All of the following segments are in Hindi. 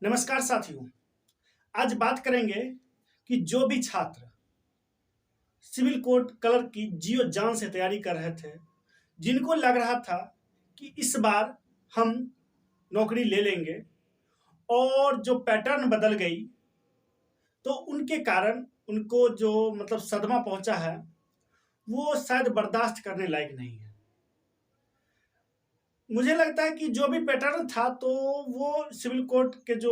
नमस्कार साथियों। आज बात करेंगे कि जो भी छात्र सिविल कोड कलर की जियो जान से तैयारी कर रहे थे, जिनको लग रहा था कि इस बार हम नौकरी ले लेंगे और जो पैटर्न बदल गई तो उनके कारण उनको जो सदमा पहुंचा है वो शायद बर्दाश्त करने लायक नहीं है। मुझे लगता है कि जो भी पैटर्न था तो वो सिविल कोड के जो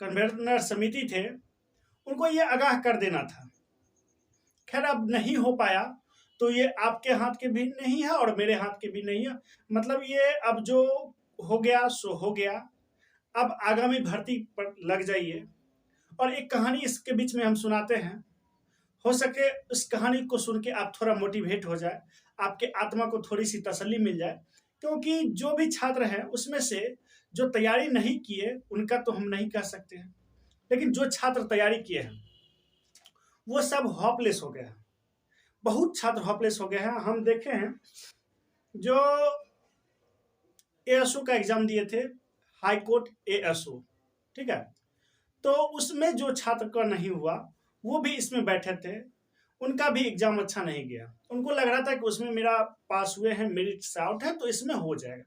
कन्वेंशनर समिति थे उनको ये आगाह कर देना था। खैर अब नहीं हो पाया तो ये आपके हाथ के भी नहीं है और मेरे हाथ के भी नहीं है। ये अब जो हो गया सो हो गया। अब आगामी भर्ती पर लग जाइए। और एक कहानी इसके बीच में हम सुनाते हैं, हो सके उस कहानी को सुन के आप थोड़ा मोटिवेट हो जाए, आपके आत्मा को थोड़ी सी तसल्ली मिल जाए। क्योंकि जो भी छात्र हैं उसमें से जो तैयारी नहीं किए उनका तो हम नहीं कह सकते हैं, लेकिन जो छात्र तैयारी किए हैं वो सब होपलेस हो गए हैं। बहुत छात्र होपलेस हो गए हैं। हम देखे हैं जो एएसओ का एग्जाम दिए थे, हाई कोर्ट एएसओ, ठीक है, तो उसमें जो छात्र का नहीं हुआ वो भी इसमें बैठे थे, उनका भी एग्जाम अच्छा नहीं गया। उनको लग रहा था कि उसमें मेरा पास हुए हैं, मेरिट से आउट है तो इसमें हो जाएगा,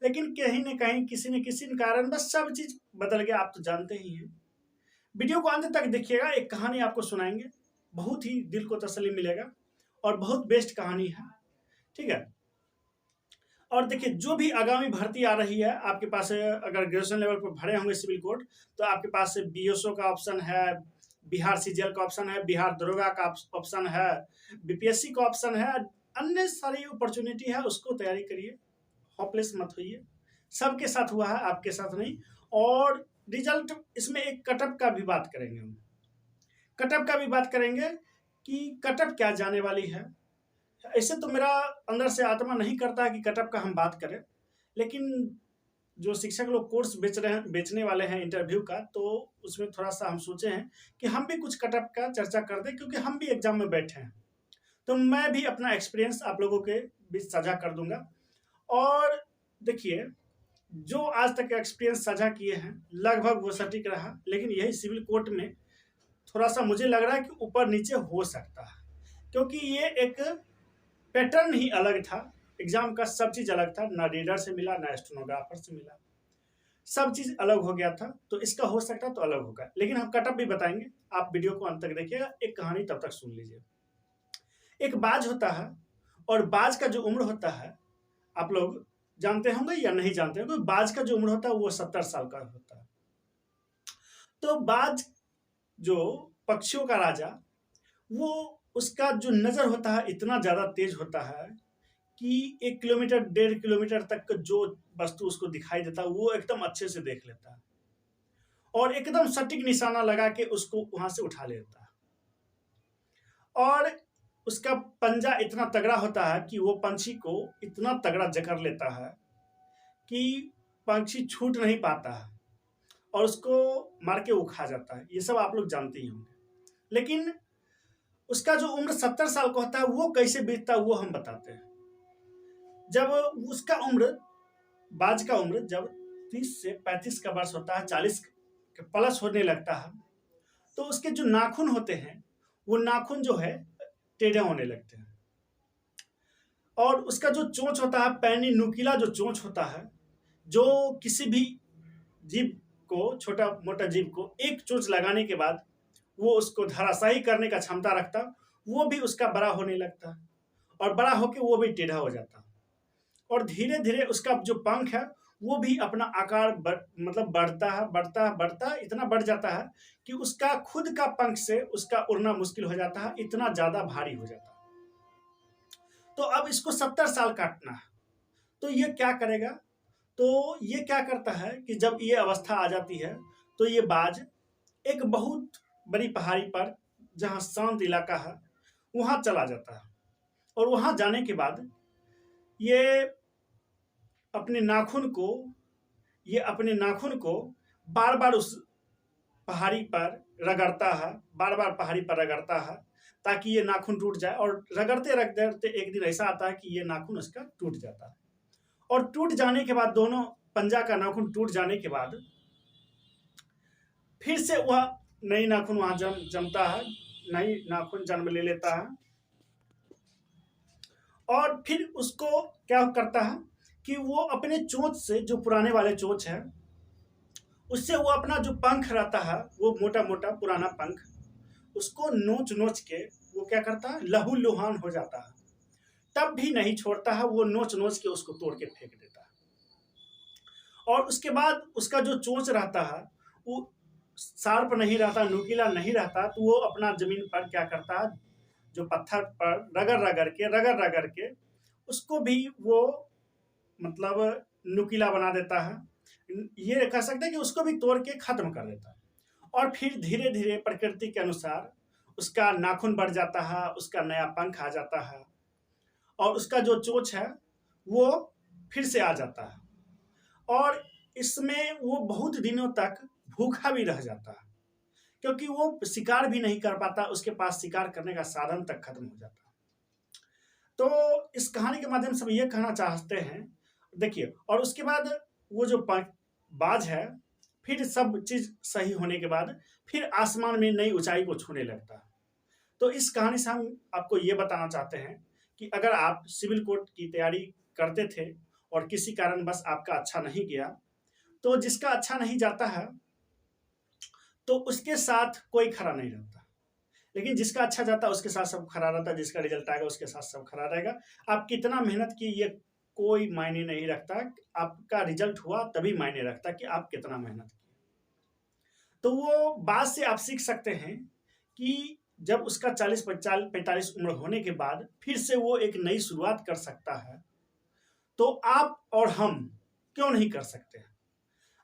लेकिन कहीं न कहीं किसी न किसी कारण बस सब चीज बदल गया। आप तो जानते ही हैं। वीडियो को अंत तक देखिएगा, एक कहानी आपको सुनाएंगे, बहुत ही दिल को तसल्ली मिलेगा और बहुत बेस्ट कहानी है, ठीक है। और देखिए जो भी आगामी भर्ती आ रही है आपके पास, अगर ग्रेजुएशन लेवल पर भरे होंगे सिविल कोड तो आपके पास बीएसओ का ऑप्शन है, बिहार सीजीएल का ऑप्शन है, बिहार दरोगा का ऑप्शन है, बीपीएससी का ऑप्शन है, अन्य सारी अपॉर्चुनिटी है, उसको तैयारी करिए, होपलेस मत होइए। सबके साथ हुआ है, आपके साथ नहीं। और रिजल्ट इसमें एक कटअप का भी बात करेंगे हम, कटअप का भी बात करेंगे कि कटअप क्या जाने वाली है। ऐसे तो मेरा अंदर से आत्मा नहीं करता है कि कटअप का हम बात करें, लेकिन जो शिक्षक लोग कोर्स बेचने वाले हैं इंटरव्यू का, तो उसमें थोड़ा सा हम सोचे हैं कि हम भी कुछ कटअप का चर्चा कर दें, क्योंकि हम भी एग्जाम में बैठे हैं। तो मैं भी अपना एक्सपीरियंस आप लोगों के बीच साझा कर दूंगा। और देखिए जो आज तक एक्सपीरियंस साझा किए हैं लगभग वो सटीक रहा, लेकिन यही सिविल कोर्ट में थोड़ा सा मुझे लग रहा है कि ऊपर नीचे हो सकता है, क्योंकि ये एक पैटर्न ही अलग था। एग्जाम का सब चीज अलग था, ना रीडर से मिला ना स्टेनोग्राफर से मिला, सब चीज अलग हो गया था। तो इसका हो सकता तो अलग होगा, लेकिन हम कटअप भी बताएंगे। आप वीडियो को अंत तक देखिएगा, एक कहानी तब तक सुन लीजिए। एक बाज होता है और बाज का जो उम्र होता है आप लोग जानते होंगे या नहीं जानते होंगे। बाज का जो उम्र होता है वो 70 साल का होता है। तो बाज जो पक्षियों का राजा, वो उसका जो नजर होता है इतना ज्यादा तेज होता है कि 1 किलोमीटर 1.5 किलोमीटर तक जो वस्तु उसको दिखाई देता है वो एकदम अच्छे से देख लेता है और एकदम सटीक निशाना लगा के उसको वहां से उठा लेता है। और उसका पंजा इतना तगड़ा होता है कि वो पंछी को इतना तगड़ा जकड़ लेता है कि पंछी छूट नहीं पाता है और उसको मार के वो खा जाता है। ये सब आप लोग जानते ही होंगे। लेकिन उसका जो उम्र 70 साल का होता है वो कैसे बीतता है वो हम बताते हैं। जब उसका उम्र, बाज का उम्र जब 30 से 35 का वर्ष होता है, 40 के प्लस होने लगता है, तो उसके जो नाखून होते हैं वो नाखून जो है टेढ़े होने लगते हैं। और उसका जो चोंच होता है, पैनी नुकीला जो चोंच होता है, जो किसी भी जीव को, छोटा मोटा जीव को एक चोंच लगाने के बाद वो उसको धराशायी करने का क्षमता रखता, वो भी उसका बड़ा होने लगता है और बड़ा होकर वो भी टेढ़ा हो जाता है। और धीरे धीरे उसका जो पंख है वो भी अपना आकार बढ़ता है, बढ़ता है, बढ़ता है, इतना बढ़ जाता है कि उसका खुद का पंख से उसका उड़ना मुश्किल हो जाता है, इतना ज्यादा भारी हो जाता है। तो अब इसको 70 साल काटना है, तो ये क्या करेगा? तो ये क्या करता है कि जब ये अवस्था आ जाती है तो ये बाज एक बहुत बड़ी पहाड़ी पर, जहां शांत इलाका है, वहां चला जाता है। और वहां जाने के बाद ये अपने नाखून को बार बार उस पहाड़ी पर रगड़ता है, बार बार पहाड़ी पर रगड़ता है ताकि ये नाखून टूट जाए। और रगड़ते रगड़ते एक दिन ऐसा आता है कि ये नाखून उसका टूट जाता है। और टूट जाने के बाद, दोनों पंजा का नाखून टूट जाने के बाद फिर से वह नई नाखून वहां जमता है, नई नाखून जन्म ले लेता है। और फिर उसको क्या करता है कि वो अपने चोंच से, जो पुराने वाले चोंच है, उससे वो अपना जो पंख रहता है, वो मोटा मोटा पुराना पंख, उसको नोच नोच के वो क्या करता है, लहूलुहान हो जाता है। तब भी नहीं छोड़ता है, वो नोच नोच के उसको तोड़ के फेंक देता है। और उसके बाद उसका जो चोंच रहता है वो शार्प नहीं रहता, नुकीला नहीं रहता, तो वो अपना जमीन पर क्या करता है, जो पत्थर पर रगड़ रगड़ के उसको भी वो मतलब नुकीला बना देता है। ये कह सकते हैं कि उसको भी तोड़ के खत्म कर देता है। और फिर धीरे धीरे प्रकृति के अनुसार उसका नाखून बढ़ जाता है, उसका नया पंख आ जाता है, और उसका जो चोंच है वो फिर से आ जाता है। और इसमें वो बहुत दिनों तक भूखा भी रह जाता है, क्योंकि वो शिकार भी नहीं कर पाता, उसके पास शिकार करने का साधन तक खत्म हो जाता है। तो इस कहानी के माध्यम से हम ये कहना चाहते हैं, देखिए, और उसके बाद वो जो बाज है, फिर सब चीज सही होने के बाद फिर आसमान में नई ऊंचाई को छूने लगता है। तो इस कहानी से हम आपको ये बताना चाहते हैं कि अगर आप सिविल कोर्ट की तैयारी करते थे और किसी कारण बस आपका अच्छा नहीं गया, तो जिसका अच्छा नहीं जाता है तो उसके साथ कोई खड़ा नहीं रहता, लेकिन जिसका अच्छा जाता है उसके साथ सब खड़ा रहता है, जिसका रिजल्ट आएगा उसके साथ सब खड़ा रहेगा। आप कितना मेहनत की ये कोई मायने नहीं रखता, आपका रिजल्ट हुआ तभी मायने रखता कि आप कितना मेहनत किए। तो वो बात से आप सीख सकते हैं कि जब उसका 40-45 उम्र होने के बाद फिर से वो एक नई शुरुआत कर सकता है, तो आप और हम क्यों नहीं कर सकते हैं।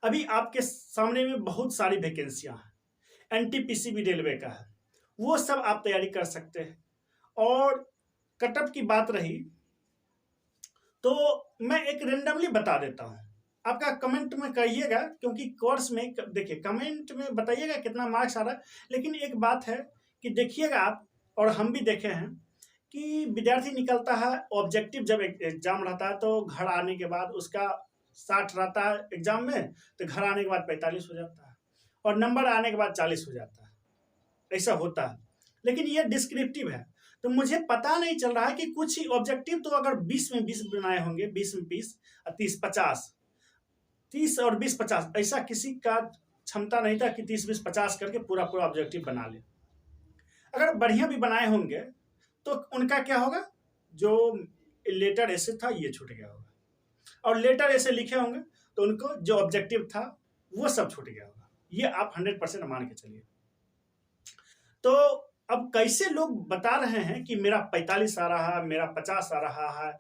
अभी आपके सामने में बहुत सारी वैकेंसियां हैं, एनटीपीसी भी रेलवे का है, वो सब आप तैयारी कर सकते हैं। और कटअप की बात रही तो मैं एक रेंडमली बता देता हूं, आपका कमेंट में कहिएगा, क्योंकि कोर्स में देखिए कमेंट में बताइएगा कितना मार्क्स आ रहा है। लेकिन एक बात है कि देखिएगा आप, और हम भी देखे हैं कि विद्यार्थी निकलता है ऑब्जेक्टिव, जब एग्जाम रहता है तो घर आने के बाद उसका 60 रहता है एग्जाम में, तो घर आने के बाद 45 हो जाता है, और नंबर आने के बाद 40 हो जाता है, ऐसा होता है। लेकिन ये डिस्क्रिप्टिव है, तो मुझे पता नहीं चल रहा है कि कुछ ही ऑब्जेक्टिव तो अगर 20 में 20 बनाए होंगे, 20 में 20 और 30 50, 30 और 20 50, ऐसा किसी का क्षमता नहीं था कि 30 20 50 करके पूरा पूरा ऑब्जेक्टिव बना ले। अगर बढ़िया भी बनाए होंगे तो उनका क्या होगा, जो लेटर ऐसे था ये छूट गया होगा, और लेटर ऐसे लिखे होंगे तो उनको जो ऑब्जेक्टिव था वो सब छूट गया होगा। ये आप 100% मान के चलिए। तो अब कैसे लोग बता रहे हैं कि मेरा 45 आ रहा है, मेरा 50 आ रहा है,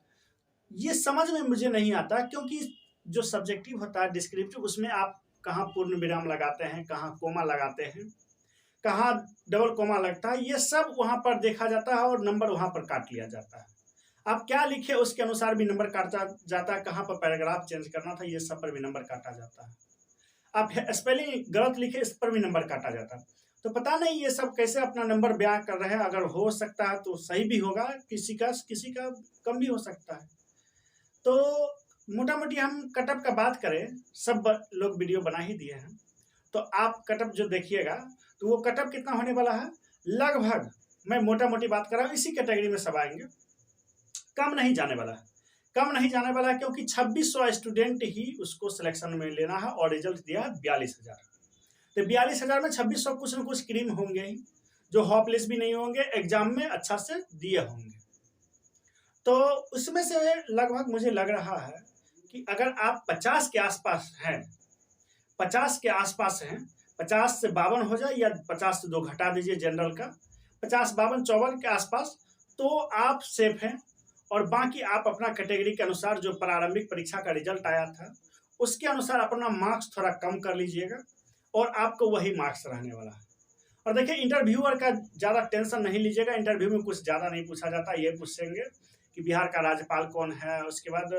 ये समझ में मुझे नहीं आता। क्योंकि जो सब्जेक्टिव होता है डिस्क्रिप्टिव, उसमें आप कहाँ पूर्ण विराम लगाते हैं, कहाँ कोमा लगाते हैं, कहाँ डबल कोमा लगता है, ये सब वहां पर देखा जाता है और नंबर वहां पर काट लिया जाता है। आप क्या लिखे उसके अनुसार भी नंबर काटा जाता है, कहाँ पर पैराग्राफ चेंज करना था ये सब पर भी नंबर काटा जाता है। आप स्पेलिंग गलत लिखे इस पर भी नंबर काटा जाता है। तो पता नहीं ये सब कैसे अपना नंबर बयां कर रहे हैं। अगर हो सकता है तो सही भी होगा, किसी का कम भी हो सकता है। तो मोटा मोटी हम कटअप का बात करें, सब लोग वीडियो बना ही दिए हैं, तो आप कटअप जो देखिएगा तो वो कटअप कितना होने वाला है, लगभग मैं मोटा मोटी बात कर रहा हूँ, इसी कैटेगरी में सब आएंगे, कम नहीं जाने वाला है। कम नहीं जाने वाला है क्योंकि 2600 स्टूडेंट ही उसको सिलेक्शन में लेना है, और रिजल्ट दिया है 42,000। तो 42,000 में 2600 कुछ न कुछ क्रीम होंगे ही, जो हॉपलेस भी नहीं होंगे, एग्जाम में अच्छा से दिए होंगे। तो उसमें से लगभग मुझे लग रहा है कि अगर आप 50 के आसपास हैं, 50 के आसपास हैं, 50 से 52 हो जाए, या 50 से 2 घटा दीजिए जनरल का, 50 52 54 के आसपास, तो आप सेफ हैं। और बाकी आप अपना कैटेगरी के अनुसार जो प्रारंभिक परीक्षा का रिजल्ट आया था उसके अनुसार अपना मार्क्स थोड़ा कम कर लीजिएगा, और आपको वही मार्क्स रहने वाला है। और देखिए इंटरव्यूअर का ज़्यादा टेंशन नहीं लीजिएगा, इंटरव्यू में कुछ ज़्यादा नहीं पूछा जाता। ये पूछेंगे कि बिहार का राज्यपाल कौन है, उसके बाद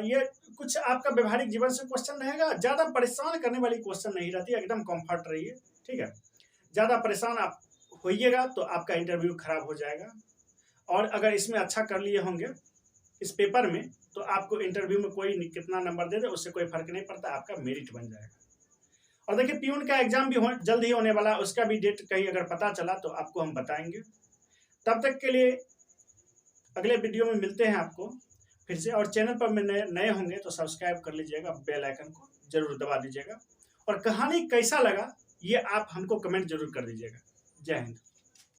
ये कुछ आपका व्यवहारिक जीवन से क्वेश्चन रहेगा। ज़्यादा परेशान करने वाली क्वेश्चन नहीं रहती, एकदम कंफर्ट रहिए, ठीक है। ज़्यादा परेशान आप होइएगा तो आपका इंटरव्यू खराब हो जाएगा। और अगर इसमें अच्छा कर लिए होंगे इस पेपर में, तो आपको इंटरव्यू में कोई कितना नंबर दे दे उससे कोई फर्क नहीं पड़ता, आपका मेरिट बन जाएगा। और देखिए पियून का एग्जाम भी जल्द ही होने वाला है, उसका भी डेट कहीं अगर पता चला तो आपको हम बताएंगे। तब तक के लिए अगले वीडियो में मिलते हैं आपको फिर से। और चैनल पर में नए होंगे तो सब्सक्राइब कर लीजिएगा, बेल आइकन को जरूर दबा दीजिएगा। और कहानी कैसा लगा ये आप हमको कमेंट जरूर कर दीजिएगा। जय हिंद।